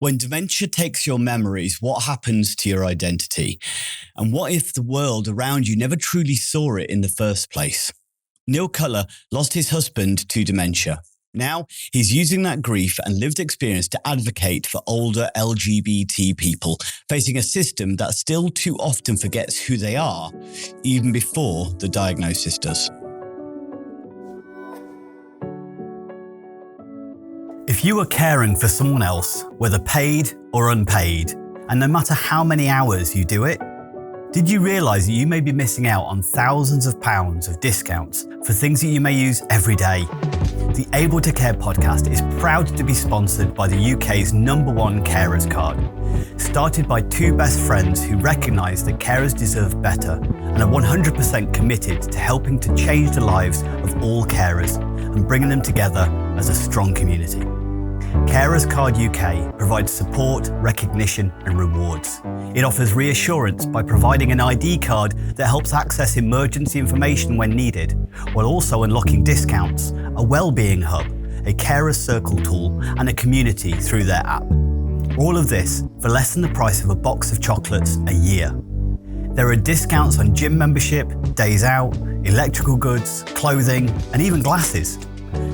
When dementia takes your memories, what happens to your identity? And what if the world around you never truly saw it in the first place? Neil Cutler lost his husband to dementia. Now he's using that grief and lived experience to advocate for older LGBT people facing a system that still too often forgets who they are, even before the diagnosis does. If you are caring for someone else, whether paid or unpaid, and no matter how many hours you do it, did you realise that you may be missing out on thousands of pounds of discounts for things that you may use every day? The Able to Care podcast is proud to be sponsored by the UK's #1 carers card. Started by two best friends who recognise that carers deserve better and are 100% committed to helping to change the lives of all carers and bringing them together as a strong community. Carers Card UK provides support, recognition and rewards. It offers reassurance by providing an ID card that helps access emergency information when needed, while also unlocking discounts, a wellbeing hub, a carers circle tool and a community through their app. All of this for less than the price of a box of chocolates a year. There are discounts on gym membership, days out, electrical goods, clothing and even glasses.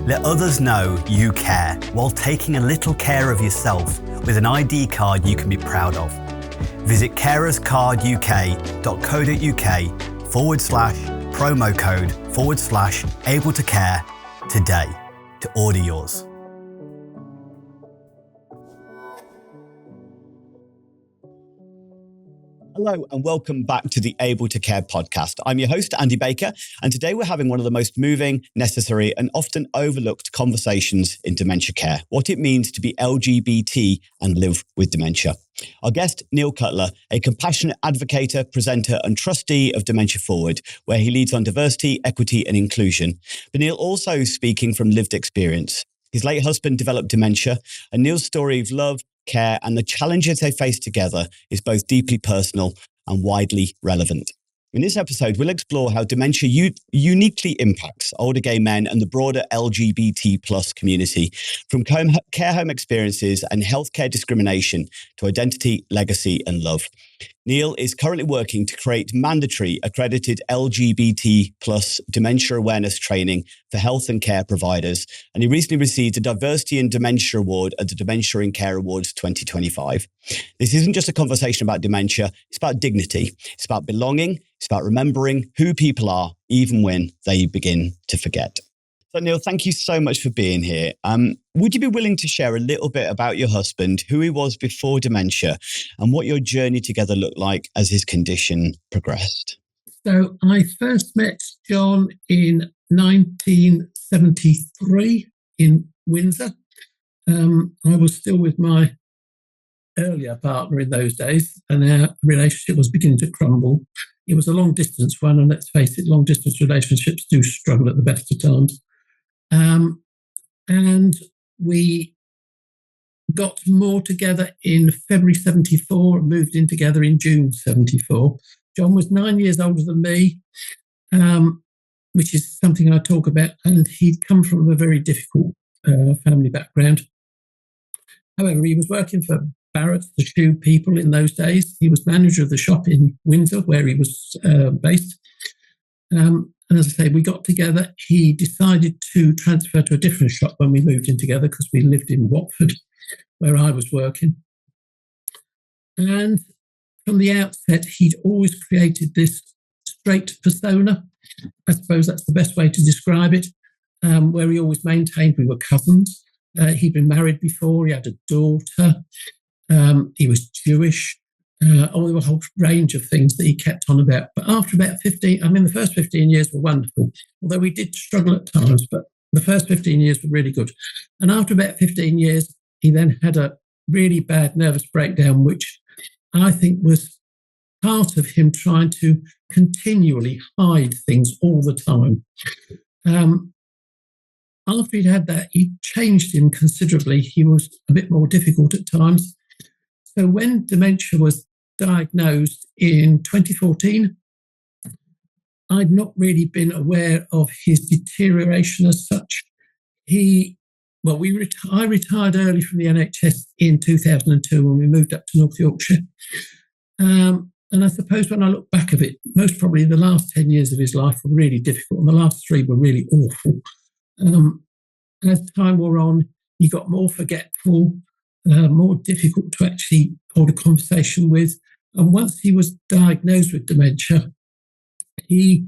Let others know you care while taking a little care of yourself with an ID card you can be proud of. Visit carerscarduk.co.uk/promo code/able to care today to order yours. Hello and welcome back to the Able to Care podcast. I'm your host, Andy Baker, and today we're having one of the most moving, necessary and often overlooked conversations in dementia care, what it means to be LGBT and live with dementia. Our guest, Neil Cutler, a compassionate advocate, presenter and trustee of Dementia Forward, where he leads on diversity, equity and inclusion. But Neil also speaking from lived experience. His late husband developed dementia, and Neil's story of love, care and the challenges they face together is both deeply personal and widely relevant. In this episode, we'll explore how dementia uniquely impacts older gay men and the broader LGBT plus community, from care home experiences and healthcare discrimination to identity, legacy and love. Neil is currently working to create mandatory accredited LGBT plus dementia awareness training for health and care providers. And he recently received a Diversity in Dementia Award at the Dementia in Care Awards 2025. This isn't just a conversation about dementia, it's about dignity. It's about belonging. It's about remembering who people are, even when they begin to forget. So Neil, thank you so much for being here. Would you be willing to share a little bit about your husband, who he was before dementia, and what your journey together looked like as his condition progressed? So I first met John in 1973 in Windsor. I was still with my earlier partner in those days, and our relationship was beginning to crumble. It was a long-distance one, and let's face it, long-distance relationships do struggle at the best of times. And we got more together in February 74 and moved in together in June 74. John was 9 years older than me, which is something I talk about, and he'd come from a very difficult family background. However, he was working for Barrett's, the shoe people in those days. He was manager of the shop in Windsor, where he was based. And as I say, we got together. He decided to transfer to a different shop when we moved in together because we lived in Watford, where I was working. And from the outset, he'd always created this straight persona. I suppose that's the best way to describe it, where he always maintained we were cousins. He'd been married before. He had a daughter. He was Jewish. There were a whole range of things that he kept on about. But after about 15, the first 15 years were wonderful, although we did struggle at times, but the first 15 years were really good. And after about 15 years, he then had a really bad nervous breakdown, which I think was part of him trying to continually hide things all the time. After he'd had that, he changed him considerably. He was a bit more difficult at times. So when dementia was diagnosed in 2014, I'd not really been aware of his deterioration as such. He Well, I retired early from the NHS in 2002 when we moved up to North Yorkshire. And I suppose when I look back at it, most probably the last 10 years of his life were really difficult, and the last 3 were really awful. As time wore on, he got more forgetful, more difficult to actually hold a conversation with. And once he was diagnosed with dementia, he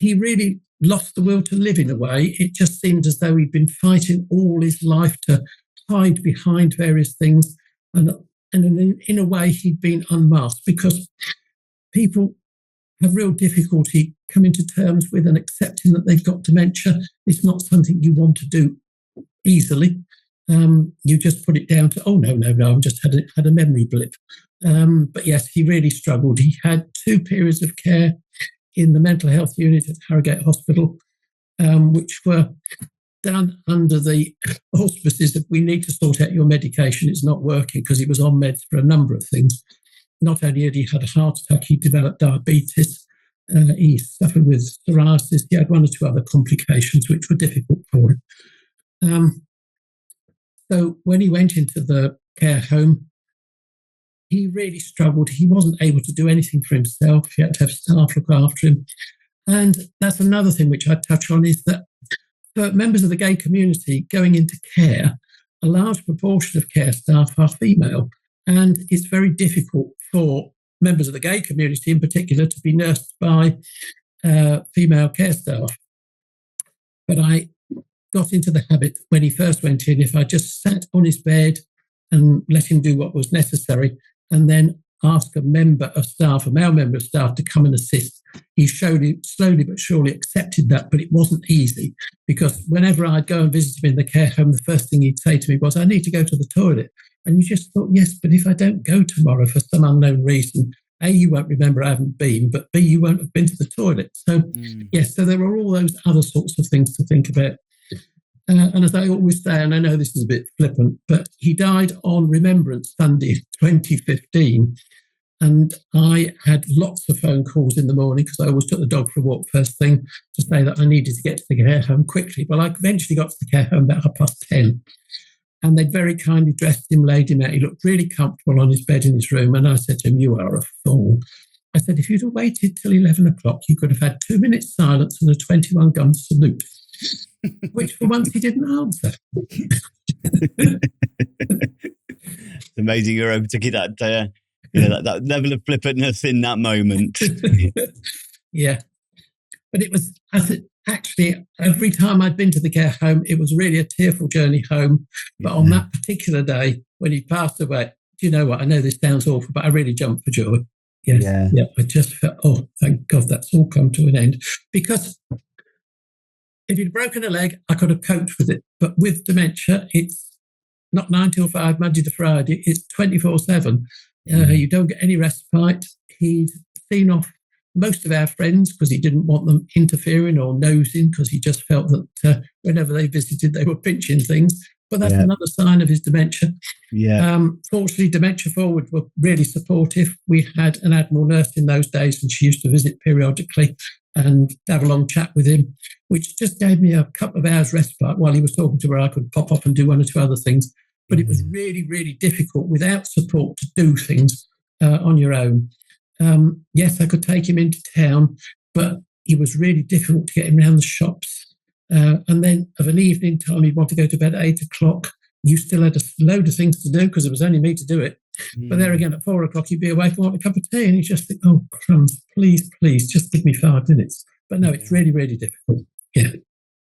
really lost the will to live in a way. It just seemed as though he'd been fighting all his life to hide behind various things. And in a way, he'd been unmasked, because people have real difficulty coming to terms with and accepting that they've got dementia. It's not something you want to do easily. You just put it down to, oh, no, I've just had a memory blip. But yes, he really struggled. He had 2 periods of care in the mental health unit at Harrogate Hospital, which were done under the auspices of, we need to sort out your medication, it's not working, because he was on meds for a number of things. Not only had he had a heart attack, he developed diabetes, he suffered with psoriasis, he had 1 or 2 other complications which were difficult for him. So when he went into the care home, he really struggled. He wasn't able to do anything for himself. He had to have staff look after him. And that's another thing which I touch on, is that for members of the gay community going into care, a large proportion of care staff are female. And it's very difficult for members of the gay community in particular to be nursed by female care staff. But I got into the habit when he first went in, if I just sat on his bed and let him do what was necessary, and then ask a member of staff, a male member of staff, to come and assist, he slowly but surely accepted that. But it wasn't easy, because whenever I'd go and visit him in the care home, the first thing he'd say to me was, I need to go to the toilet. And you just thought, yes, but if I don't go tomorrow for some unknown reason, A, you won't remember I haven't been, but B, you won't have been to the toilet. So, yes, so there were all those other sorts of things to think about. And as I always say, and I know this is a bit flippant, but he died on Remembrance Sunday 2015. And I had lots of phone calls in the morning, because I always took the dog for a walk first thing, to say that I needed to get to the care home quickly. Well, I eventually got to the care home about 10:30. And they'd very kindly dressed him, laid him out. He looked really comfortable on his bed in his room. And I said to him, you are a fool. I said, if you'd have waited till 11 o'clock, you could have had 2 minutes silence and a 21-gun salute. Which for once he didn't answer. It's amazing you're able to get that, that level of flippantness in that moment. Yeah. But it was, actually, every time I'd been to the care home, it was really a tearful journey home. But on that particular day, when he passed away, do you know what? I know this sounds awful, but I really jumped for joy. Yes. Yeah. I just felt, oh, thank God that's all come to an end. Because if he'd broken a leg, I could have coped with it. But with dementia, it's not 9 till 5, Monday to Friday. It's 24/7. You don't get any respite. He'd seen off most of our friends because he didn't want them interfering or nosing, because he just felt that whenever they visited, they were pinching things. But that's another sign of his dementia. Fortunately, Dementia Forward were really supportive. We had an Admiral nurse in those days, and she used to visit periodically and have a long chat with him, which just gave me a couple of hours respite while he was talking to her. I could pop off and do 1 or 2 other things. But it was really, really difficult without support to do things on your own. Yes, I could take him into town, but it was really difficult to get him around the shops. And then of an evening time, he'd want to go to bed at 8 o'clock. You still had a load of things to do because it was only me to do it. But there again, at 4 o'clock, he'd be awake and want a cup of tea. And you just think, oh, crumbs, please, just give me 5 minutes. But no, it's really, really difficult. Yeah.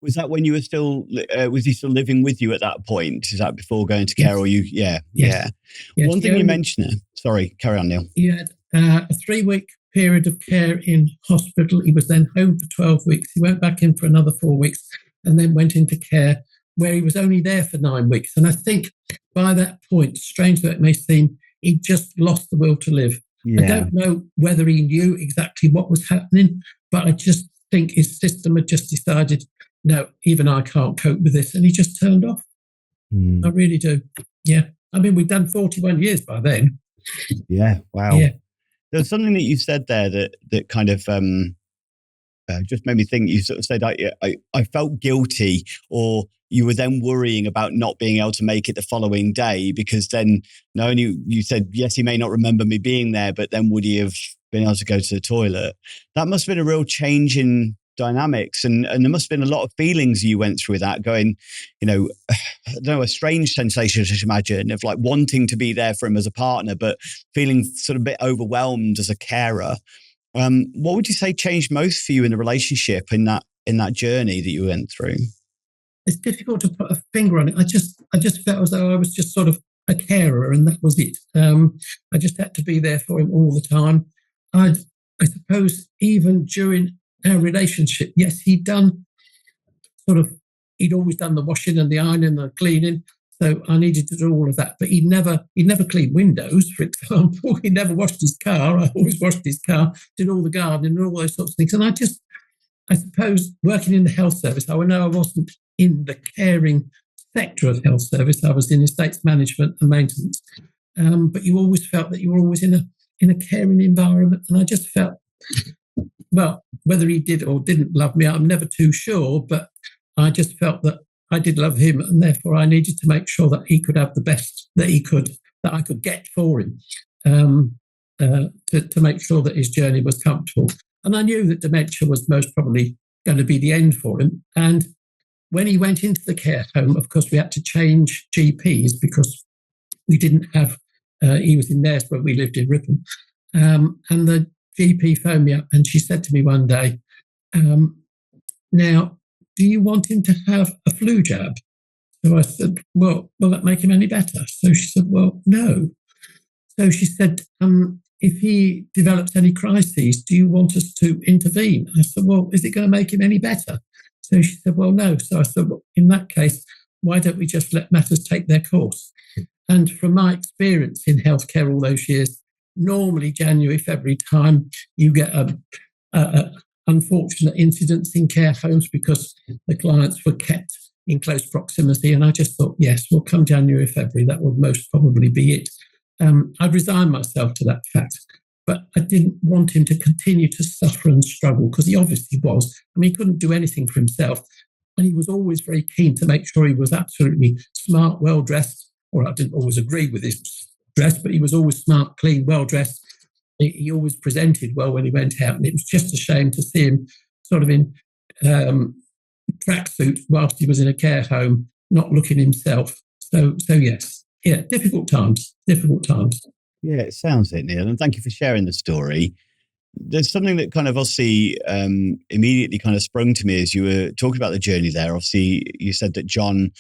Was that when you were still, was he still living with you at that point? Is that before going to care or you? Yeah. One thing you mentioned there, sorry, carry on, Neil. He had a 3-week period of care in hospital. He was then home for 12 weeks. He went back in for another 4 weeks and then went into care, where he was only there for 9 weeks. And I think by that point, strange though it may seem, he just lost the will to live. I don't know whether he knew exactly what was happening, but I just think his system had just decided, no, even I can't cope with this. And he just turned off. I really do. Yeah. I mean, we'd done 41 years by then. Yeah. Wow. Yeah. There's something that you said there that kind of just made me think. You sort of said, I felt guilty, or you were then worrying about not being able to make it the following day, because then not only you said, yes, he may not remember me being there, but then would he have been able to go to the toilet? That must have been a real change in dynamics. And there must have been a lot of feelings you went through that, going, I don't know, a strange sensation to imagine of like wanting to be there for him as a partner, but feeling sort of a bit overwhelmed as a carer. What would you say changed most for you in the relationship in that journey that you went through? It's difficult to put a finger on it. I just felt as though I was just sort of a carer, and that was it. I just had to be there for him all the time. I suppose even during our relationship, yes, he'd always done the washing and the ironing and the cleaning. So I needed to do all of that. But he'd never cleaned windows, for example. He never washed his car. I always washed his car, did all the gardening and all those sorts of things. And I suppose working in the health service, I know I wasn't in the caring sector of health service. I was in estates management and maintenance. But you always felt that you were always in a caring environment. And I just felt, well, whether he did or didn't love me, I'm never too sure, but I just felt that I did love him, and therefore I needed to make sure that he could have the best that I could get for him, to make sure that his journey was comfortable. And I knew that dementia was most probably going to be the end for him. And when he went into the care home, of course, we had to change GPs because we didn't have, he was in Knaresborough, we lived in Ripon. And the GP phoned me up and she said to me one day, now, do you want him to have a flu jab? So I said, well, will that make him any better? So she said, well, no. So she said, if he develops any crises, do you want us to intervene? I said, well, is it going to make him any better? So she said, well, no. So I said, well, in that case, why don't we just let matters take their course? And from my experience in healthcare all those years, normally January, February time, you get unfortunate incidents in care homes because the clients were kept in close proximity. And I just thought, yes, well, come January, February, that would most probably be it. I'd resigned myself to that fact, but I didn't want him to continue to suffer and struggle, because he obviously was. I mean, he couldn't do anything for himself. And he was always very keen to make sure he was absolutely smart, well-dressed, or I didn't always agree with his dress, but he was always smart, clean, well-dressed. He always presented well when he went out. And it was just a shame to see him sort of in tracksuit whilst he was in a care home, not looking himself. So yes, yeah, difficult times. Yeah, it sounds it, Neil. And thank you for sharing the story. There's something that kind of obviously immediately kind of sprung to me as you were talking about the journey there. Obviously, you said that John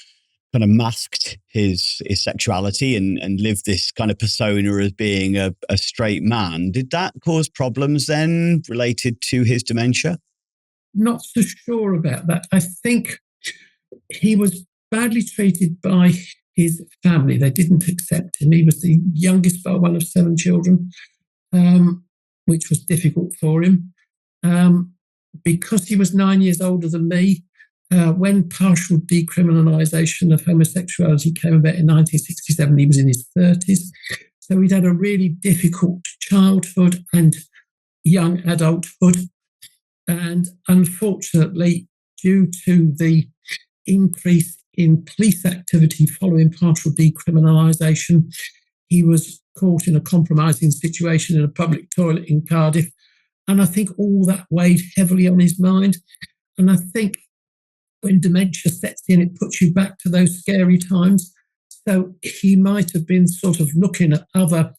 kind of masked his sexuality and lived this kind of persona as being a straight man. Did that cause problems then related to his dementia? Not so sure about that. I think he was badly treated by his family. They didn't accept him. He was the youngest by one of 7 children, which was difficult for him. Because he was 9 years older than me, when partial decriminalisation of homosexuality came about in 1967, he was in his 30s. So he'd had a really difficult childhood and young adulthood. And unfortunately, due to the increase in police activity following partial decriminalisation, he was caught in a compromising situation in a public toilet in Cardiff. And I think all that weighed heavily on his mind. And I think when dementia sets in, it puts you back to those scary times. So he might have been sort of looking at other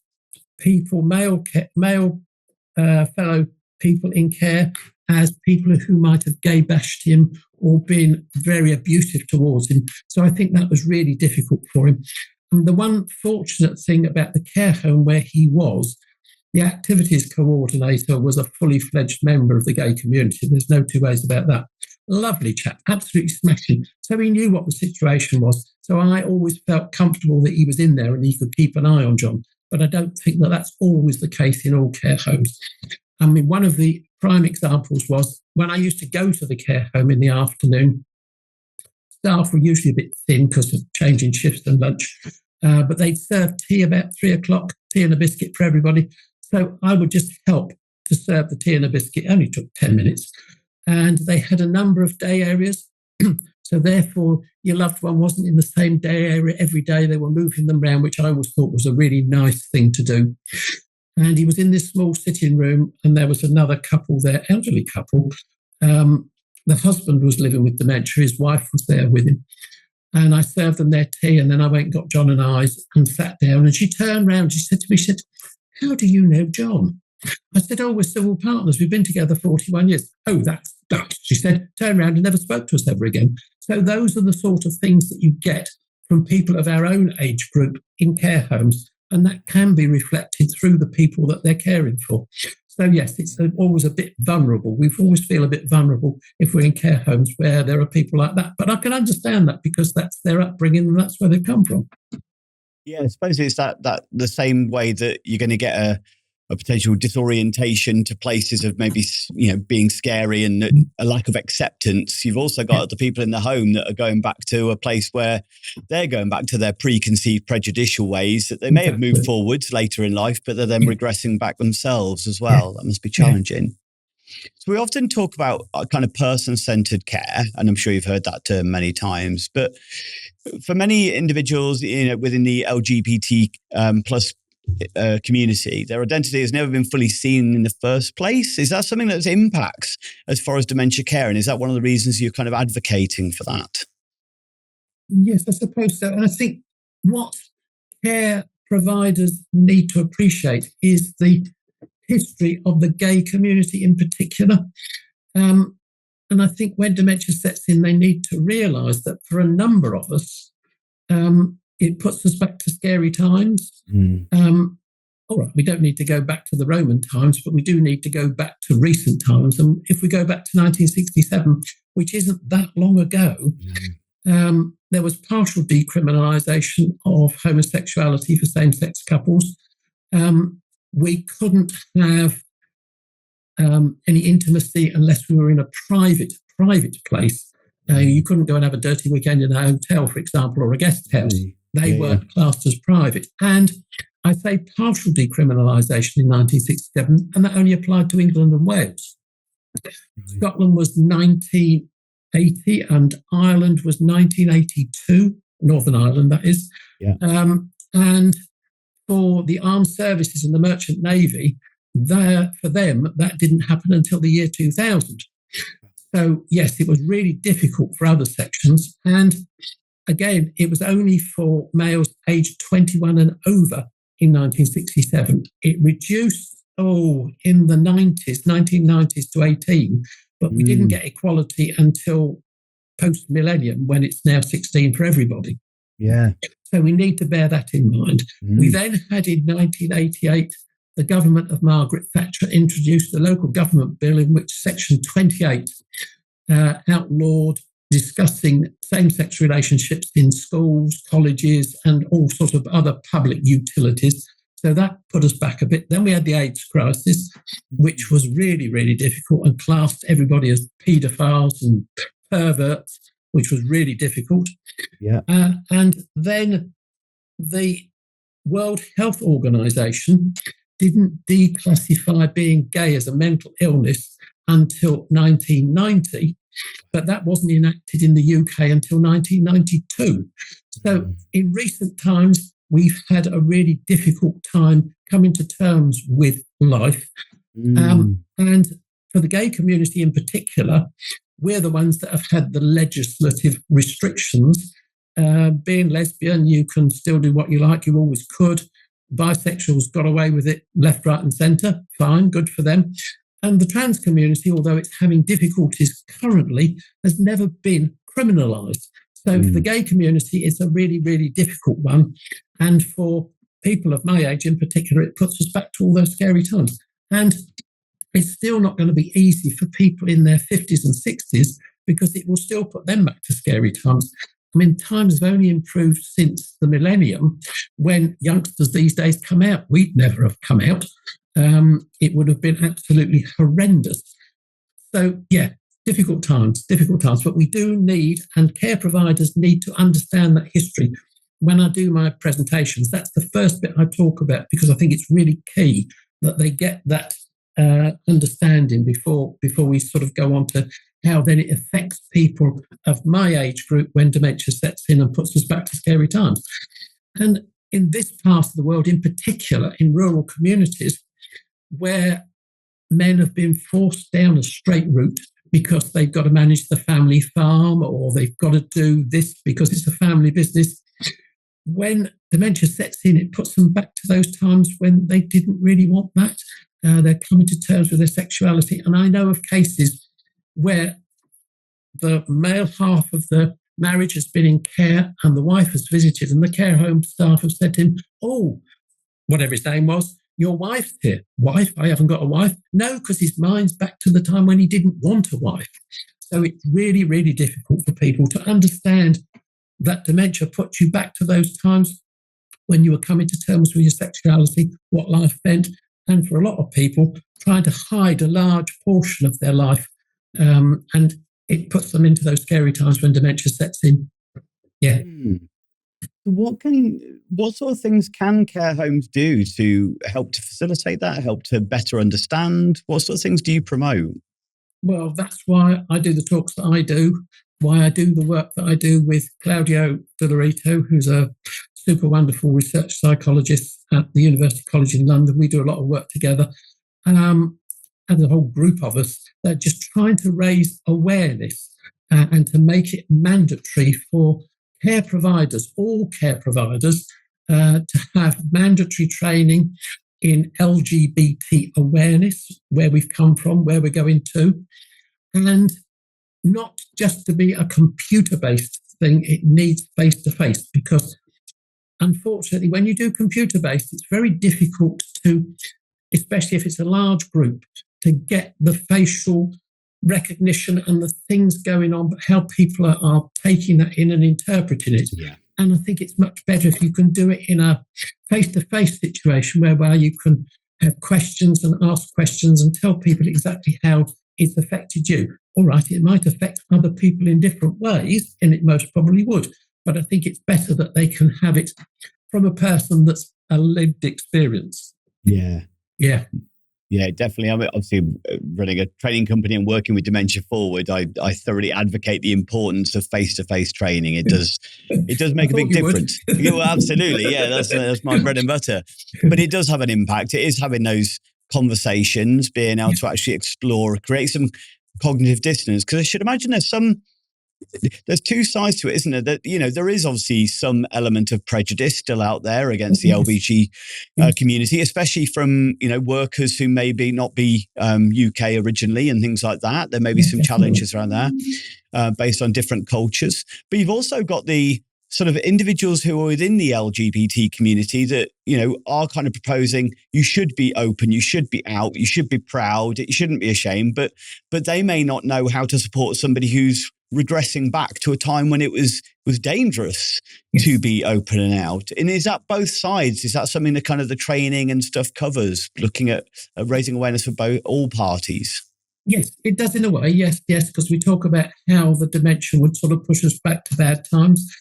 people, male fellow people in care, as people who might have gay bashed him or been very abusive towards him. So I think that was really difficult for him. And the one fortunate thing about the care home where he was, the activities coordinator was a fully fledged member of the gay community. There's no two ways about that. Lovely chap, absolutely smashing. So he knew what the situation was. So I always felt comfortable that he was in there and he could keep an eye on John. But I don't think that that's always the case in all care homes. I mean, one of the prime examples was when I used to go to the care home in the afternoon, staff were usually a bit thin because of changing shifts and lunch, but they'd serve tea about 3:00, tea and a biscuit for everybody. So I would just help to serve the tea and a biscuit. It only took 10 minutes. And they had a number of day areas. So therefore, your loved one wasn't in the same day area every day. They were moving them around, which I always thought was a really nice thing to do. And he was in this small sitting room, and there was another couple there, elderly couple. The husband was living with dementia. His wife was there with him. And I served them their tea, and then I went and got John and I and sat down. And she turned around, she said to me, she said, "How do you know John?" I said, "Oh, we're civil partners. We've been together 41 years. "Oh, that's that." She said, turned around and never spoke to us ever again. So those are the sort of things that you get from people of our own age group in care homes. And that can be reflected through the people that they're caring for. So yes, it's always a bit vulnerable. We always feel a bit vulnerable if we're in care homes where there are people like that. But I can understand that because that's their upbringing and that's where they've come from. Yeah, I suppose it's that the same way that you're going to get a potential disorientation to places of maybe, being scary and a lack of acceptance. You've also got the people in the home that are going back to a place where they're going back to their preconceived prejudicial ways that they may have moved forwards later in life, but they're then regressing back themselves as well. That must be challenging. So we often talk about kind of person-centered care, and I'm sure you've heard that term many times. But for many individuals, within the LGBT plus community, their identity has never been fully seen in the first place. Is that something that impacts as far as dementia care? And is that one of the reasons you're kind of advocating for that? Yes, I suppose so. And I think what care providers need to appreciate is the history of the gay community in particular. And I think when dementia sets in, they need to realise that for a number of us, it puts us back to scary times. All right, we don't need to go back to the Roman times, but we do need to go back to recent times. And if we go back to 1967, which isn't that long ago, there was partial decriminalisation of homosexuality for same-sex couples. We couldn't have any intimacy unless we were in a private place. You couldn't go and have a dirty weekend in a hotel, for example, or a guest house. They weren't classed as private. And I say partial decriminalisation in 1967, and that only applied to England and Wales. Scotland was 1980 and Ireland was 1982, Northern Ireland, that is. And for the armed services and the merchant navy, for them, that didn't happen until the year 2000. So, yes, it was really difficult for other sections. And again, it was only for males aged 21 and over in 1967. It reduced, in the 1990s to 18, but we didn't get equality until post-millennium, when it's now 16 for everybody. Yeah. So we need to bear that in mind. We then had in 1988, the government of Margaret Thatcher introduced the local government bill in which Section 28 outlawed discussing same-sex relationships in schools, colleges, and all sorts of other public utilities. So that put us back a bit. Then we had the AIDS crisis, which was really, really difficult and classed everybody as paedophiles and perverts, which was really difficult. And then the World Health Organization didn't declassify being gay as a mental illness until 1990, but that wasn't enacted in the UK until 1992. So in recent times, we've had a really difficult time coming to terms with life. And for the gay community in particular, we're the ones that have had the legislative restrictions. Being lesbian, you can still do what you like, you always could. Bisexuals got away with it left, right and centre. Fine, good for them. And the trans community, although it's having difficulties currently, has never been criminalised. So for the gay community, it's a really, really difficult one. And for people of my age in particular, it puts us back to all those scary times. And it's still not going to be easy for people in their 50s and 60s because it will still put them back to scary times. I mean, times have only improved since the millennium when youngsters these days come out. We'd never have come out. It would have been absolutely horrendous. So, yeah, difficult times. But we do need, and care providers need to understand that history. When I do my presentations, that's the first bit I talk about because I think it's really key that they get that understanding before we sort of go on to how then it affects people of my age group when dementia sets in and puts us back to scary times. And in this part of the world, in particular, in rural communities, where men have been forced down a straight route because they've got to manage the family farm, or they've got to do this because it's a family business. When dementia sets in, it puts them back to those times when they didn't really want that. They're coming to terms with their sexuality. And I know of cases where the male half of the marriage has been in care and the wife has visited, and the care home staff have said to him, "Oh, whatever his name was, your wife's here." "Wife? I haven't got a wife." "No, because his mind's back to the time when he didn't want a wife." So it's really, really difficult for people to understand that dementia puts you back to those times when you were coming to terms with your sexuality, what life meant, and for a lot of people, trying to hide a large portion of their life. And it puts them into those scary times when dementia sets in. Yeah. What sort of things can care homes do to help to facilitate that, help to better understand? What sort of things do you promote? Well, that's why I do the talks that I do, why I do the work that I do with Claudio Dolorito, who's a super wonderful research psychologist at the University College in London. We do a lot of work together. And a whole group of us that are just trying to raise awareness and to make it mandatory for care providers, all care providers, to have mandatory training in LGBT awareness, where we've come from, where we're going to, and not just to be a computer-based thing. It needs face-to-face, because unfortunately, when you do computer-based, it's very difficult to, especially if it's a large group, to get the facial recognition and the things going on, but how people are taking that in and interpreting it. Yeah. And I think it's much better if you can do it in a face-to-face situation whereby you can have questions and ask questions and tell people exactly how it's affected you. All right, it might affect other people in different ways, and it most probably would, but I think it's better that they can have it from a person that's a lived experience. Yeah. Yeah. Yeah, definitely. I'm obviously running a training company and working with Dementia Forward. I thoroughly advocate the importance of face-to-face training. It does make a big difference. Yeah, well, absolutely. Yeah, that's my bread and butter. But it does have an impact. It is having those conversations, being able to actually explore, create some cognitive dissonance. Because I should imagine there's two sides to it, isn't there? That, there is obviously some element of prejudice still out there against the LGBT community, especially from, workers who maybe not be UK originally and things like that. There may be some challenges around there based on different cultures. But you've also got the sort of individuals who are within the LGBT community that, are kind of proposing you should be open, you should be out, you should be proud, you shouldn't be ashamed, but they may not know how to support somebody who's regressing back to a time when it was dangerous to be open and out. And is that both sides? Is that something that kind of the training and stuff covers, looking at raising awareness for all parties? Yes, it does in a way. Yes, because we talk about how the dementia would sort of push us back to bad times.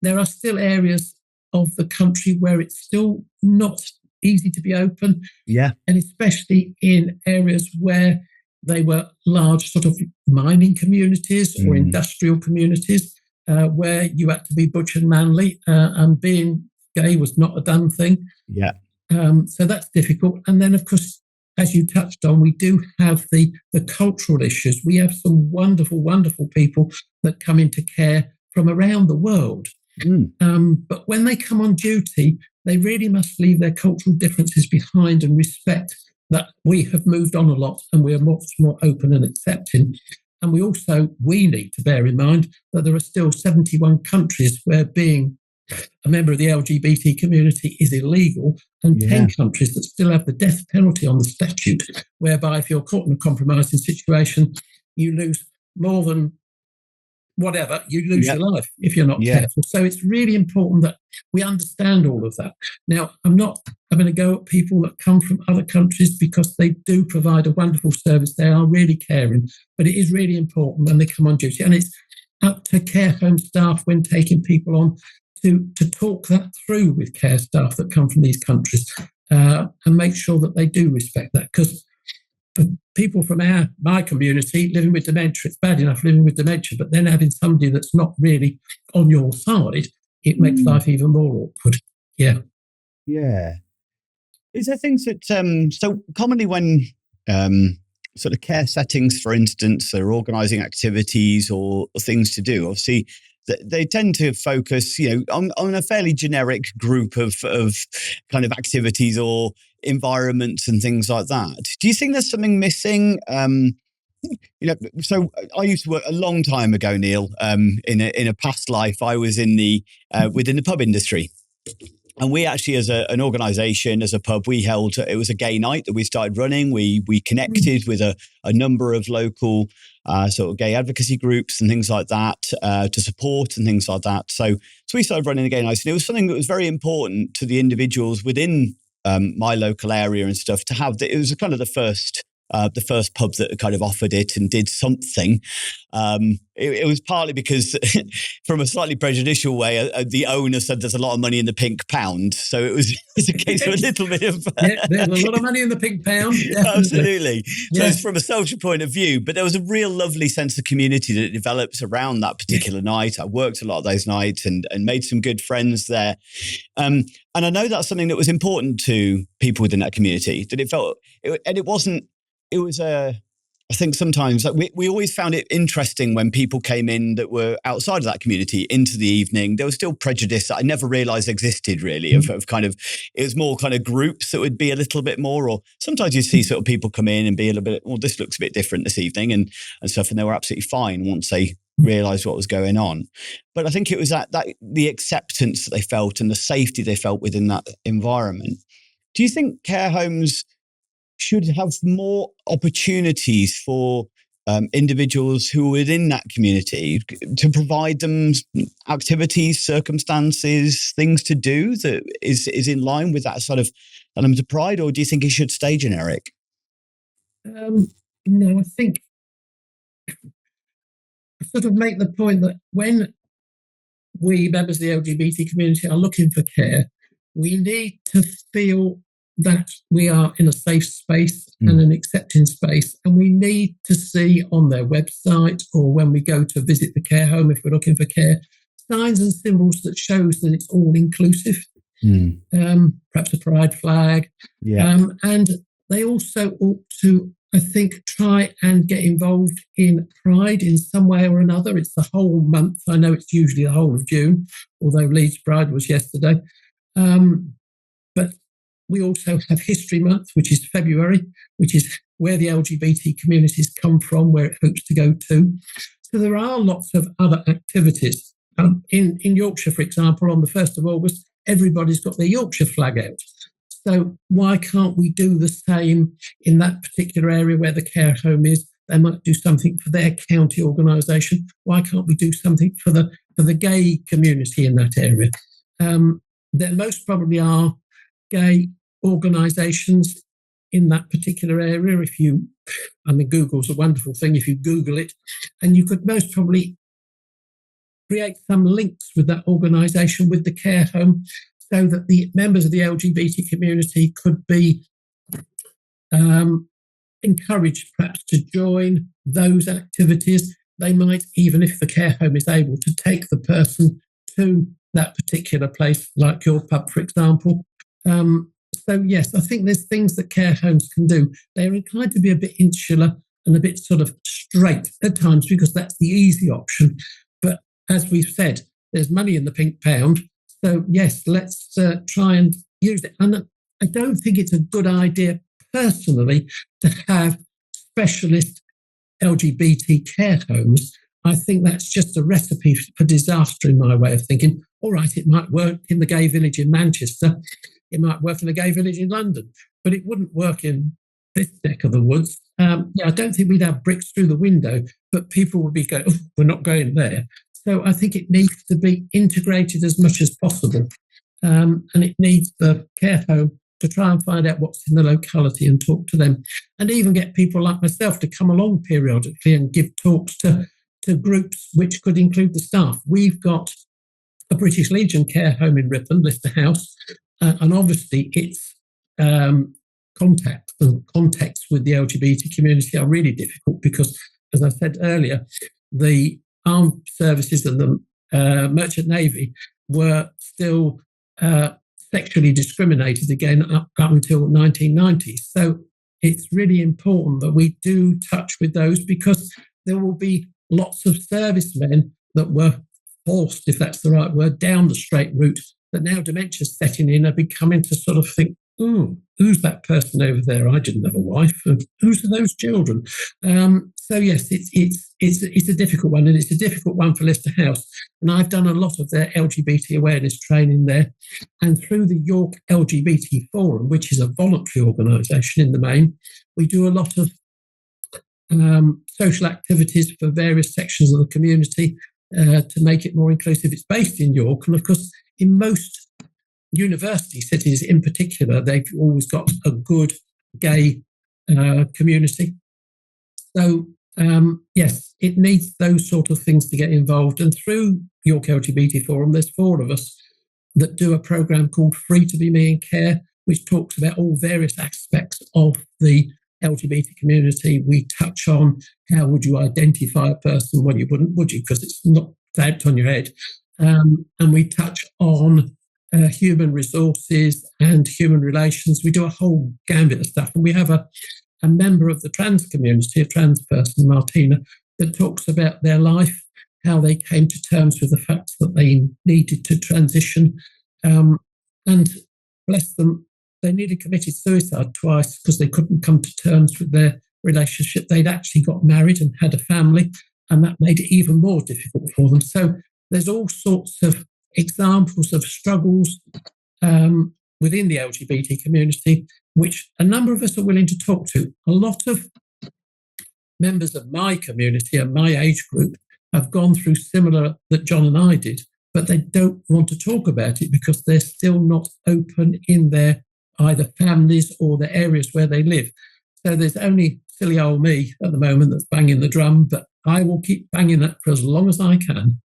There are still areas of the country where it's still not easy to be open. Yeah. And especially in areas where they were large sort of mining communities or industrial communities where you had to be butch and manly, and being gay was not a done thing. Yeah. So that's difficult. And then, of course, as you touched on, we do have the cultural issues. We have some wonderful, wonderful people that come into care from around the world. But when they come on duty, they really must leave their cultural differences behind and respect that we have moved on a lot and we are much more open and accepting. And we need to bear in mind that there are still 71 countries where being a member of the LGBT community is illegal, and 10 countries that still have the death penalty on the statute, whereby if you're caught in a compromising situation, you lose more than whatever, you lose your life if you're not careful. So it's really important that we understand all of that. Now, I'm not having a go at people that come from other countries, because they do provide a wonderful service. They are really caring, but it is really important when they come on duty. And it's up to care home staff when taking people on to talk that through with care staff that come from these countries and make sure that they do respect that. Because for people from my community living with dementia, it's bad enough living with dementia, but then having somebody that's not really on your side, it makes life even more awkward. Yeah. Yeah. Is there things that, so commonly when sort of care settings, for instance, are organising activities or things to do, obviously they tend to focus, on a fairly generic group of kind of activities or environments and things like that. Do you think there's something missing? So I used to work a long time ago, Neil. In a past life, I was in within the pub industry. And we actually, as an organisation, as a pub, it was a gay night that we started running. We connected with a number of local sort of gay advocacy groups and things like that to support and things like that. So we started running the gay nights, and it was something that was very important to the individuals within my local area and stuff to have. It was kind of the first pub that kind of offered it and did something. It was partly because, from a slightly prejudicial way, the owner said there's a lot of money in the pink pound. So it was a case of a little bit of... there's a lot of money in the pink pound. Definitely. Absolutely. So it's from a social point of view, but there was a real lovely sense of community that developed around that particular night. I worked a lot of those nights and made some good friends there. And I know that's something that was important to people within that community, that it was I think sometimes we always found it interesting when people came in that were outside of that community into the evening. There was still prejudice that I never realised existed, really, of kind of, it was more kind of groups that would be a little bit more, or sometimes you see sort of people come in and be a little bit, well, this looks a bit different this evening and stuff, and they were absolutely fine once they realised what was going on. But I think it was that the acceptance that they felt and the safety they felt within that environment. Do you think care homes should have more opportunities for individuals who are within that community to provide them activities, circumstances, things to do that is in line with that sort of element of pride, or do you think it should stay generic? No, I think I sort of make the point that when we members of the LGBT community are looking for care, we need to feel that we are in a safe space and an accepting space. And we need to see on their website, or when we go to visit the care home, if we're looking for care, signs and symbols that shows that it's all inclusive. Perhaps a pride flag. And they also ought to, I think, try and get involved in Pride in some way or another. It's the whole month. I know it's usually the whole of June, although Leeds Pride was yesterday. But we also have History Month, which is February, which is where the LGBT communities come from, where it hopes to go to. So there are lots of other activities. In Yorkshire, for example, on the 1st of August, everybody's got their Yorkshire flag out. So why can't we do the same in that particular area where the care home is? They might do something for their county organisation. Why can't we do something for the gay community in that area? There most probably are gay organisations in that particular area. Google's a wonderful thing if you Google it, and you could most probably create some links with that organisation, with the care home, so that the members of the LGBT community could be encouraged perhaps to join those activities. They might, even if the care home is able to take the person to that particular place, like your pub, for example. So yes, I think there's things that care homes can do. They're inclined to be a bit insular and a bit sort of straight at times, because that's the easy option. But as we've said, there's money in the pink pound. So yes, let's try and use it. And I don't think it's a good idea personally to have specialist LGBT care homes. I think that's just a recipe for disaster in my way of thinking. All right, it might work in the gay village in Manchester. It might work in the gay village in London, but it wouldn't work in this neck of the woods. I don't think we'd have bricks through the window, but people would be going, oh, we're not going there. So I think it needs to be integrated as much as possible. And it needs the care home to try and find out what's in the locality and talk to them. And even get people like myself to come along periodically and give talks to groups which could include the staff. We've got a British Legion care home in Ripon, Lister House, and obviously it's contact and context with the LGBT community are really difficult because, as I said earlier, the armed services and the merchant navy were still sexually discriminated again up until 1990s. So it's really important that we do touch with those, because there will be lots of servicemen that were forced, if that's the right word, down the straight route, that now dementia's setting in are becoming to sort of think, who's that person over there? I didn't have a wife. Who's those children? So yes, it's a difficult one, and it's a difficult one for Leicester House. And I've done a lot of their LGBT awareness training there. And through the York LGBT Forum, which is a voluntary organisation in the main, we do a lot of social activities for various sections of the community to make it more inclusive. It's based in York, and of course, in most university cities in particular, they've always got a good gay community. So, yes, it needs those sort of things to get involved. And through York LGBT Forum, there's 4 of us that do a programme called Free to Be Me in Care, which talks about all various aspects of the LGBT community. We touch on how would you identify a person. Well, you wouldn't, would you? Because it's not stamped on your head. And we touch on human resources and human relations. We do a whole gambit of stuff. And we have a member of the trans community, a trans person, Martina, that talks about their life, how they came to terms with the fact that they needed to transition. And bless them, they nearly committed suicide twice because they couldn't come to terms with their relationship. They'd actually got married and had a family, and that made it even more difficult for them. So there's all sorts of examples of struggles within the LGBT community, which a number of us are willing to talk to. A lot of members of my community and my age group have gone through similar that John and I did, but they don't want to talk about it because they're still not open in their either families or the areas where they live. So there's only silly old me at the moment that's banging the drum, but I will keep banging it for as long as I can.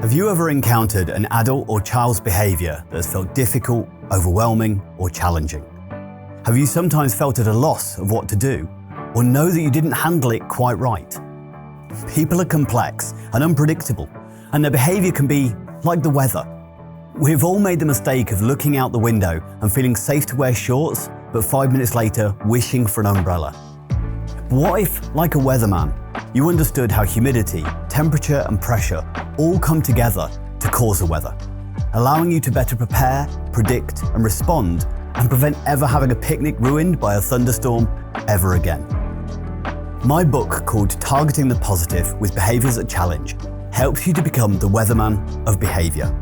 Have you ever encountered an adult or child's behaviour that has felt difficult, overwhelming, or challenging? Have you sometimes felt at a loss of what to do, or know that you didn't handle it quite right? People are complex and unpredictable, and their behaviour can be like the weather. We've all made the mistake of looking out the window and feeling safe to wear shorts, but 5 minutes later wishing for an umbrella. But what if, like a weatherman, you understood how humidity, temperature and pressure all come together to cause the weather, allowing you to better prepare, predict and respond, and prevent ever having a picnic ruined by a thunderstorm ever again? My book, called Targeting the Positive with Behaviours that Challenge, helps you to become the weatherman of behaviour.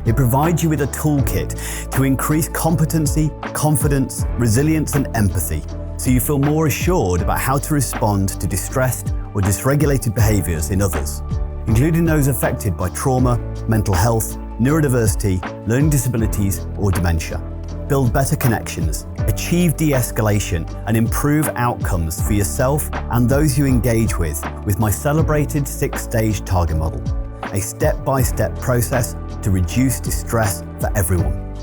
It provides you with a toolkit to increase competency, confidence, resilience and empathy, so you feel more assured about how to respond to distressed or dysregulated behaviours in others, including those affected by trauma, mental health, neurodiversity, learning disabilities or dementia. Build better connections, achieve de-escalation and improve outcomes for yourself and those you engage with my celebrated 6-stage target model, a step-by-step process to reduce distress for everyone.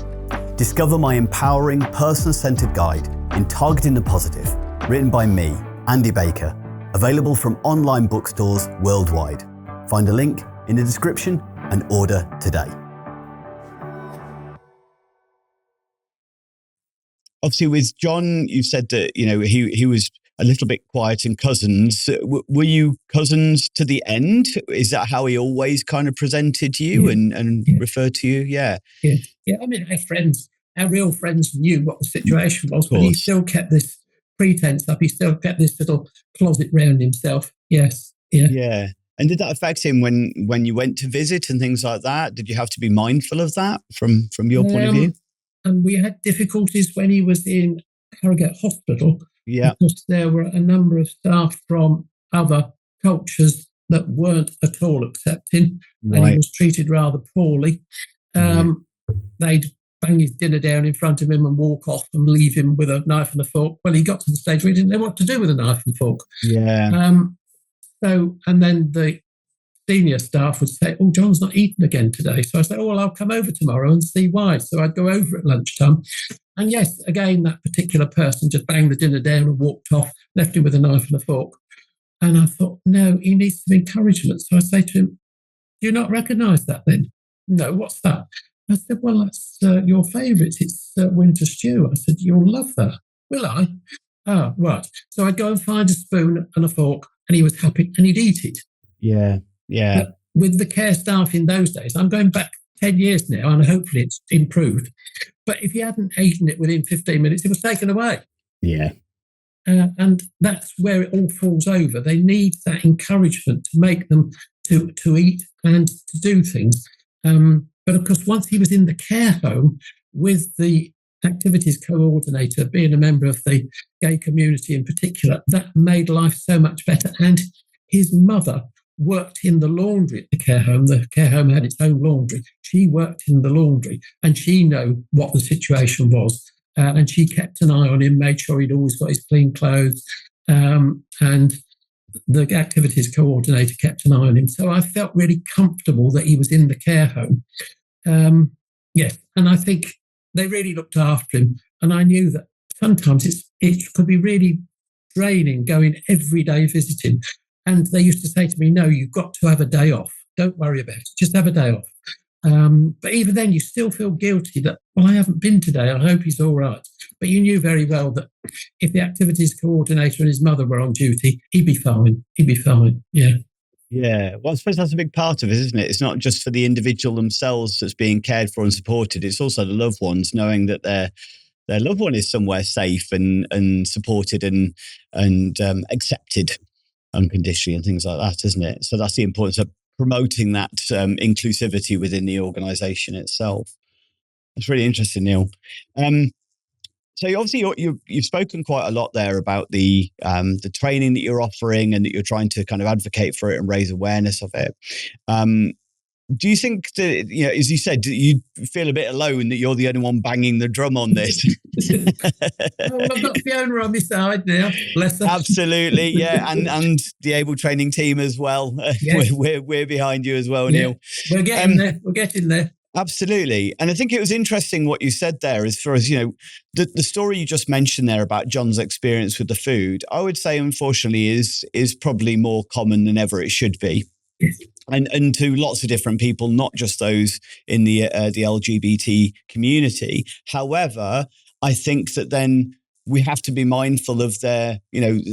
Discover my empowering, person-centered guide in Targeting the Positive, written by me, Andy Baker, available from online bookstores worldwide. Find a link in the description and order today. Obviously, with John, you said that he was a little bit quiet and cousins. Were you cousins to the end? Is that how he always kind of presented you and referred to you? Yeah. I mean, our real friends knew what the situation was, but he still kept this pretense up. He still kept this little closet round himself. Yes. Yeah. And did that affect him when you went to visit and things like that? Did you have to be mindful of that from your point of view? And we had difficulties when he was in Harrogate Hospital, because there were a number of staff from other cultures that weren't at all accepting, and he was treated rather poorly. They'd bang his dinner down in front of him and walk off and leave him with a knife and a fork. Well, he got to the stage where he didn't know what to do with a knife and fork. Yeah. So, and then the senior staff would say, "Oh, John's not eaten again today." So I said, "Oh, well, I'll come over tomorrow and see why." So I'd go over at lunchtime. And yes, again, that particular person just banged the dinner down and walked off, left him with a knife and a fork. And I thought, no, he needs some encouragement. So I say to him, "Do you not recognise that then?" "No, what's that?" I said, "Well, that's your favourite. It's winter stew." I said, "You'll love that." "Will I?" "Ah, right." So I'd go and find a spoon and a fork, and he was happy, and he'd eat it. Yeah. But with the care staff in those days, I'm going back 10 years now, and hopefully it's improved. But if he hadn't eaten it within 15 minutes, it was taken away. Yeah. And that's where it all falls over. They need that encouragement to make them to eat and to do things. But of course, once he was in the care home with the activities coordinator, being a member of the gay community in particular, that made life so much better. And his mother worked in the laundry at the care home. The care home had its own laundry. She worked in the laundry, and she knew what the situation was. And she kept an eye on him, made sure he'd always got his clean clothes. And the activities coordinator kept an eye on him. So I felt really comfortable that he was in the care home. Yes, and I think they really looked after him. And I knew that sometimes it could be really draining going every day visiting. And they used to say to me, "No, you've got to have a day off. Don't worry about it. Just have a day off." But even then, you still feel guilty that, "Well, I haven't been today. I hope he's all right." But you knew very well that if the activities coordinator and his mother were on duty, he'd be fine. He'd be fine. Yeah. Yeah. Well, I suppose that's a big part of it, isn't it? It's not just for the individual themselves that's being cared for and supported. It's also the loved ones, knowing that their loved one is somewhere safe and supported and accepted unconditionally and things like that, isn't it? So that's the importance of promoting that inclusivity within the organisation itself. It's really interesting, Neil. So obviously you've spoken quite a lot there about the training that you're offering and that you're trying to kind of advocate for it and raise awareness of it. Do you think that, as you said, you feel a bit alone that you're the only one banging the drum on this? Well, I've got Fiona on my side now. Bless her. Absolutely, yeah, and the Able training team as well. Yes. We're behind you as well, Yeah. Neil. We're getting there. We're getting there. Absolutely. And I think it was interesting what you said there as far as, the story you just mentioned there about John's experience with the food, I would say, unfortunately, is probably more common than ever it should be. Yes. And to lots of different people, not just those in the LGBT community. However, I think that then we have to be mindful of their,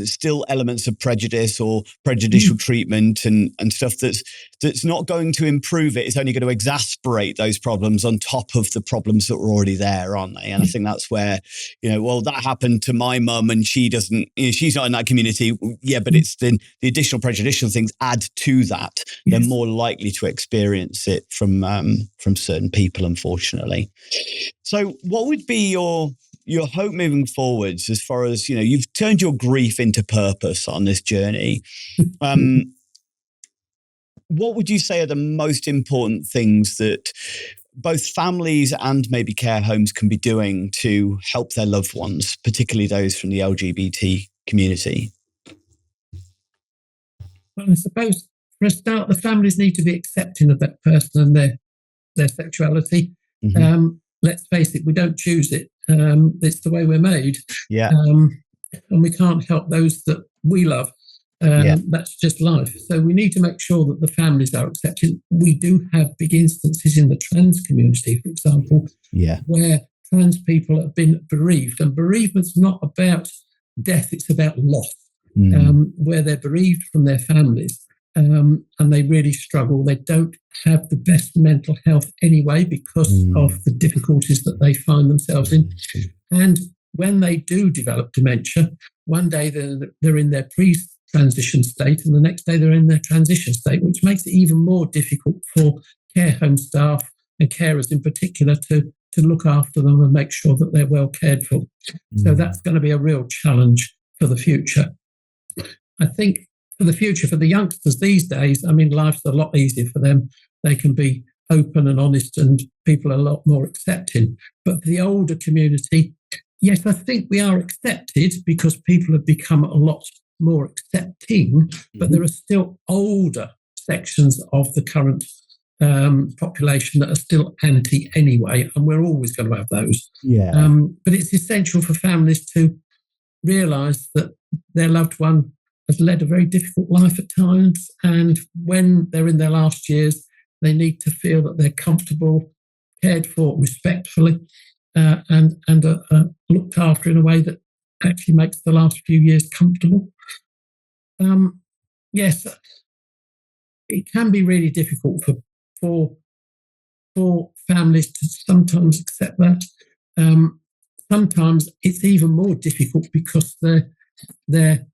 still elements of prejudice or prejudicial treatment and stuff that's not going to improve it. It's only going to exacerbate those problems on top of the problems that were already there, aren't they? And I think that's where, well, that happened to my mum and she doesn't, she's not in that community. Yeah, but it's the additional prejudicial things add to that. Yes. They're more likely to experience it from certain people, unfortunately. So what would be your hope moving forwards as far as, you've turned your grief into purpose on this journey. What would you say are the most important things that both families and maybe care homes can be doing to help their loved ones, particularly those from the LGBT community? Well, I suppose for a start, the families need to be accepting of that person and their sexuality. Mm-hmm. Let's face it, we don't choose it. It's the way we're made. Yeah. And we can't help those that we love. That's just life. So we need to make sure that the families are accepted. We do have big instances in the trans community, for example, where trans people have been bereaved. And bereavement's not about death, it's about loss, where they're bereaved from their families. And they really struggle. They don't have the best mental health anyway because of the difficulties that they find themselves in. And when they do develop dementia, one day they're in their pre-transition state and the next day they're in their transition state, which makes it even more difficult for care home staff and carers in particular to look after them and make sure that they're well cared for. So that's going to be a real challenge for the future. I think for the future, for the youngsters these days, life's a lot easier for them. They can be open and honest and people are a lot more accepting. But for the older community, yes, I think we are accepted because people have become a lot more accepting, but there are still older sections of the current population that are still anti anyway, and we're always going to have those. Yeah. But it's essential for families to realise that their loved one has led a very difficult life at times, and when they're in their last years, they need to feel that they're comfortable, cared for respectfully, and looked after in a way that actually makes the last few years comfortable. Yes, it can be really difficult for families to sometimes accept that. Sometimes it's even more difficult because their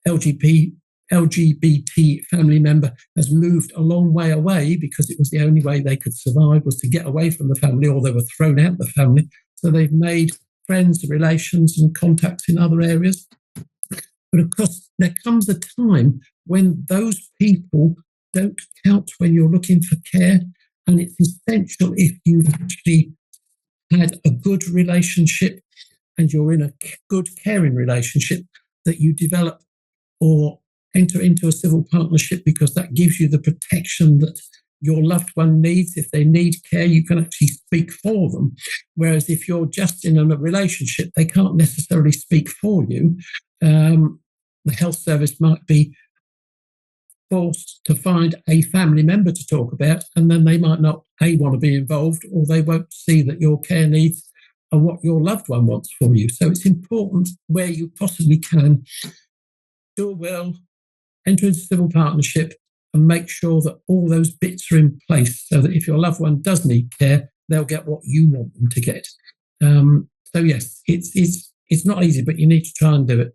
LGBT family member has moved a long way away because it was the only way they could survive was to get away from the family, or they were thrown out of the family. So they've made friends, relations and contacts in other areas. But of course, there comes a time when those people don't count when you're looking for care. And it's essential, if you've actually had a good relationship and you're in a good caring relationship, that you develop or enter into a civil partnership, because that gives you the protection that your loved one needs. If they need care, you can actually speak for them. Whereas if you're just in a relationship, they can't necessarily speak for you. The health service might be forced to find a family member to talk about, and then they might not want to be involved, or they won't see that your care needs are what your loved one wants for you. So it's important, where you possibly can, do a will, enter into civil partnership, and make sure that all those bits are in place, so that if your loved one does need care, they'll get what you want them to get. So yes, it's not easy, but you need to try and do it.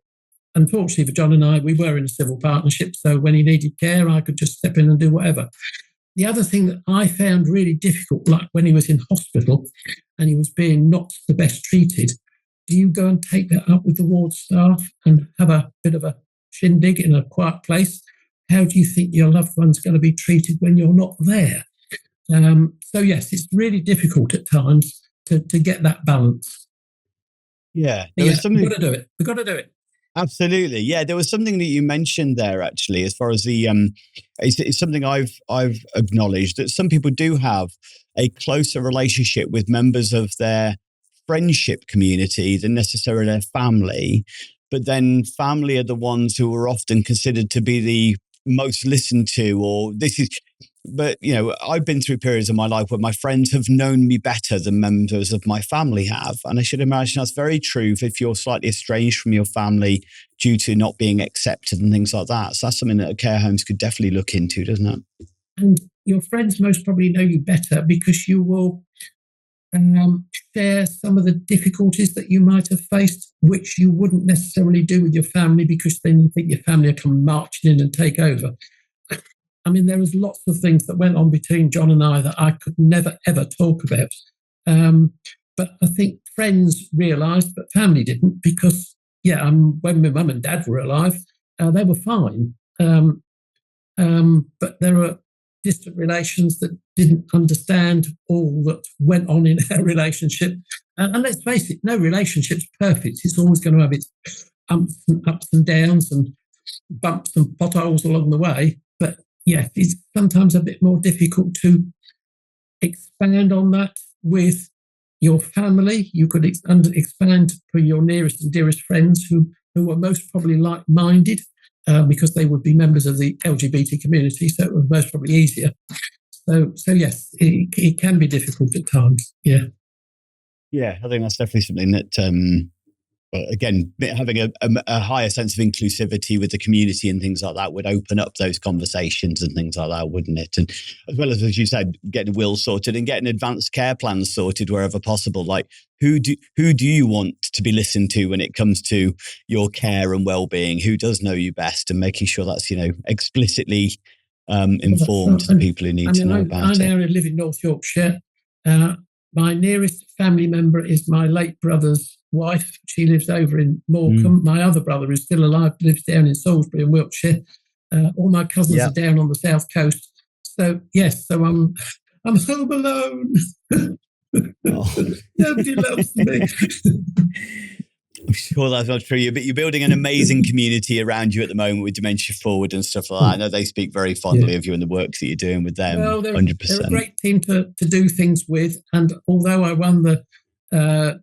Unfortunately for John and I, we were in a civil partnership, so when he needed care, I could just step in and do whatever. The other thing that I found really difficult, like when he was in hospital and he was being not the best treated, do you go and take that up with the ward staff and have a bit of a shindig in a quiet place? How do you think your loved one's going to be treated when you're not there? So yes, it's really difficult at times to get that balance. Yeah, We've got to do it. We've got to do it. Absolutely. Yeah, there was something that you mentioned there, actually, as far as the it's something I've acknowledged, that some people do have a closer relationship with members of their friendship community than necessarily their family. But then family are the ones who are often considered to be the most listened to, or but I've been through periods of my life where my friends have known me better than members of my family have. And I should imagine that's very true if you're slightly estranged from your family due to not being accepted and things like that. So that's something that care homes could definitely look into, doesn't it? And your friends most probably know you better, because you will share some of the difficulties that you might have faced, which you wouldn't necessarily do with your family, because then you think your family will come marching in and take over. I mean, there was lots of things that went on between John and I that I could never, ever talk about. But I think friends realised, but family didn't, because, when my mum and dad were alive, they were fine. But there were distant relations that didn't understand all that went on in our relationship. And let's face it, no relationship's perfect. It's always going to have its ups and downs and bumps and potholes along the way. But yeah, it's sometimes a bit more difficult to expand on that with your family. You could expand for your nearest and dearest friends who are most probably like-minded, because they would be members of the LGBT community, so it was most probably easier. So yes, it can be difficult at times. Yeah. Yeah, I think that's definitely something that, again, having a higher sense of inclusivity with the community and things like that would open up those conversations and things like that, wouldn't it? And as well as you said, getting a will sorted and getting advanced care plans sorted wherever possible. Like, who do you want to be listened to when it comes to your care and well-being? Who does know you best? And making sure that's explicitly informed to the people who need to know about it. I now live in North Yorkshire. My nearest family member is my late brother's wife. She lives over in Morecambe. My other brother is still alive, lives down in Salisbury in Wiltshire. All my cousins are down on the south coast. So yes, I'm home alone. Nobody loves me. I'm sure that's not true, but you're building an amazing community around you at the moment with Dementia Forward and stuff like that. I know they speak very fondly of you and the work that you're doing with them. Well, they're 100%. a great team to do things with. And although I won the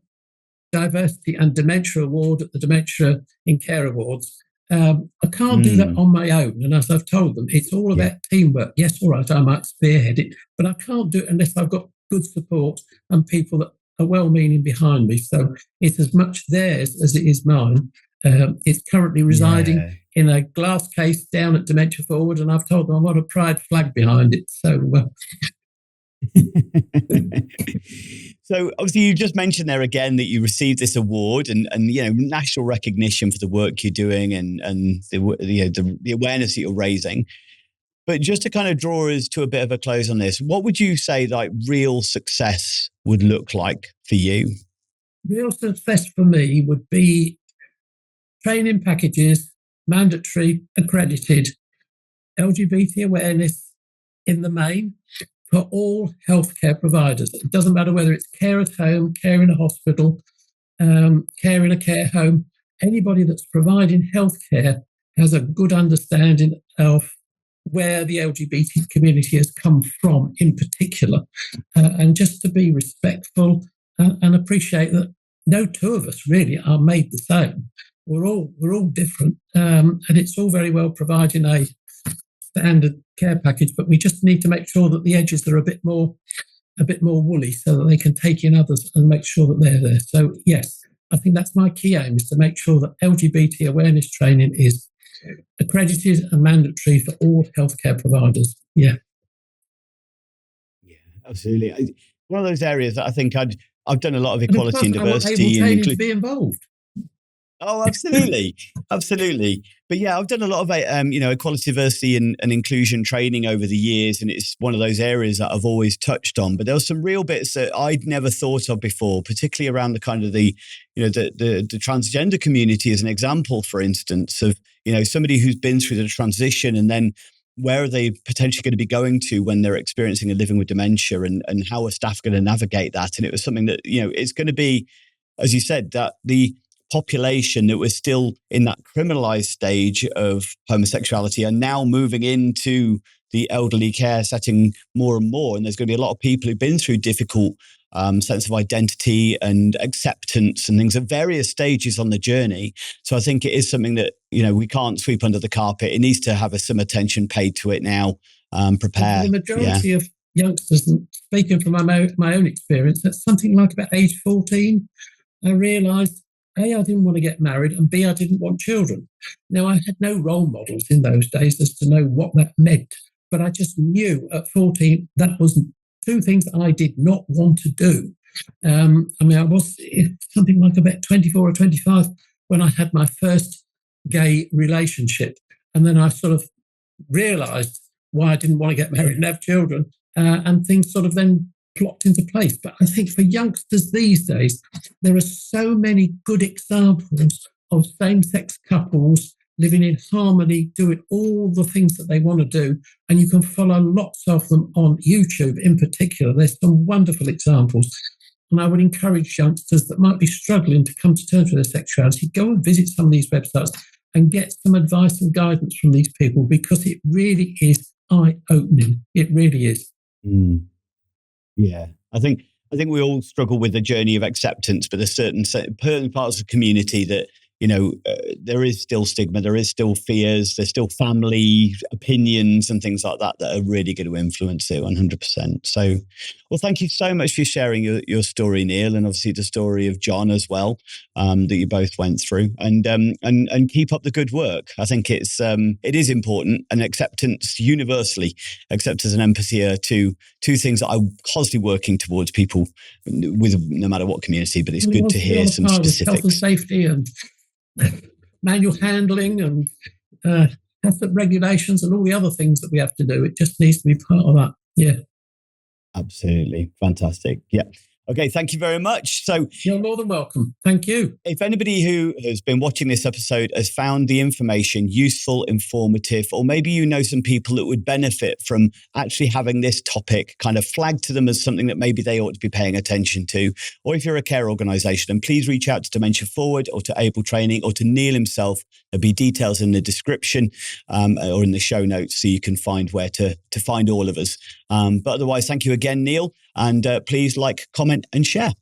Diversity and Dementia Award at the Dementia in Care Awards, I can't do that on my own. And as I've told them, it's all about teamwork. Yes, all right, I might spearhead it, but I can't do it unless I've got good support and people that are well-meaning behind me. So it's as much theirs as it is mine. It's currently residing in a glass case down at Dementia Forward, and I've told them I want a pride flag behind it. So... So obviously you just mentioned there again that you received this award and national recognition for the work you're doing and the awareness that you're raising. But just to kind of draw us to a bit of a close on this, what would you say like real success would look like for you? Real success for me would be training packages, mandatory, accredited, LGBT awareness in the main, for all healthcare providers. It doesn't matter whether it's care at home, care in a hospital, care in a care home. Anybody that's providing healthcare has a good understanding of where the LGBT community has come from in particular, and just to be respectful and appreciate that no two of us really are made the same. We're all different, and it's all very well providing a standard care package, but we just need to make sure that the edges are a bit more woolly so that they can take in others and make sure that they're there. So yes, I think that's my key aim, is to make sure that LGBT awareness training is accredited and mandatory for all healthcare providers. Yeah, absolutely. One of those areas that I think I've done a lot of equality and diversity and to be involved. Oh, absolutely. Absolutely. But yeah, I've done a lot of, equality, diversity and inclusion training over the years. And it's one of those areas that I've always touched on. But there were some real bits that I'd never thought of before, particularly around the kind of the transgender community as an example, for instance, of, somebody who's been through the transition and then where are they potentially going to be going to when they're experiencing and living with dementia, and how are staff going to navigate that? And it was something that, it's going to be, as you said, that the population that was still in that criminalized stage of homosexuality are now moving into the elderly care setting more and more. And there's going to be a lot of people who've been through difficult sense of identity and acceptance and things at various stages on the journey. So I think it is something that, we can't sweep under the carpet. It needs to have some attention paid to it now. Prepare. The majority of youngsters, and speaking from my own experience, that's something like about age 14, I realised, A, I didn't want to get married, and B, I didn't want children. Now, I had no role models in those days as to know what that meant, but I just knew at 14 that was two things I did not want to do. I was something like about 24 or 25 when I had my first gay relationship, and then I sort of realised why I didn't want to get married and have children, and things sort of then plopped into place. But I think for youngsters these days, there are so many good examples of same-sex couples living in harmony, doing all the things that they want to do. And you can follow lots of them on YouTube in particular. There's some wonderful examples. And I would encourage youngsters that might be struggling to come to terms with their sexuality, go and visit some of these websites and get some advice and guidance from these people, because it really is eye-opening. It really is. Yeah, I think we all struggle with the journey of acceptance, but there's certain parts of the community that, there is still stigma, there is still fears, there's still family opinions and things like that are really going to influence it 100%. So, well, thank you so much for sharing your story, Neil, and obviously the story of John as well, that you both went through, and keep up the good work. I think it is important, and acceptance universally, acceptance and empathy are two things that I'm constantly working towards people with no matter what community, but it's good to hear some specifics. Health and safety and manual handling and hazard regulations and all the other things that we have to do. It just needs to be part of that. Yeah. Absolutely. Fantastic. Yeah. Okay, thank you very much. So you're more than welcome. Thank you. If anybody who has been watching this episode has found the information useful, informative, or maybe you know some people that would benefit from actually having this topic kind of flagged to them as something that maybe they ought to be paying attention to, or if you're a care organisation, then please reach out to Dementia Forward or to Able Training or to Neil himself. There'll be details in the description or in the show notes so you can find where to find all of us. But otherwise, thank you again, Neil. And please like, comment and share.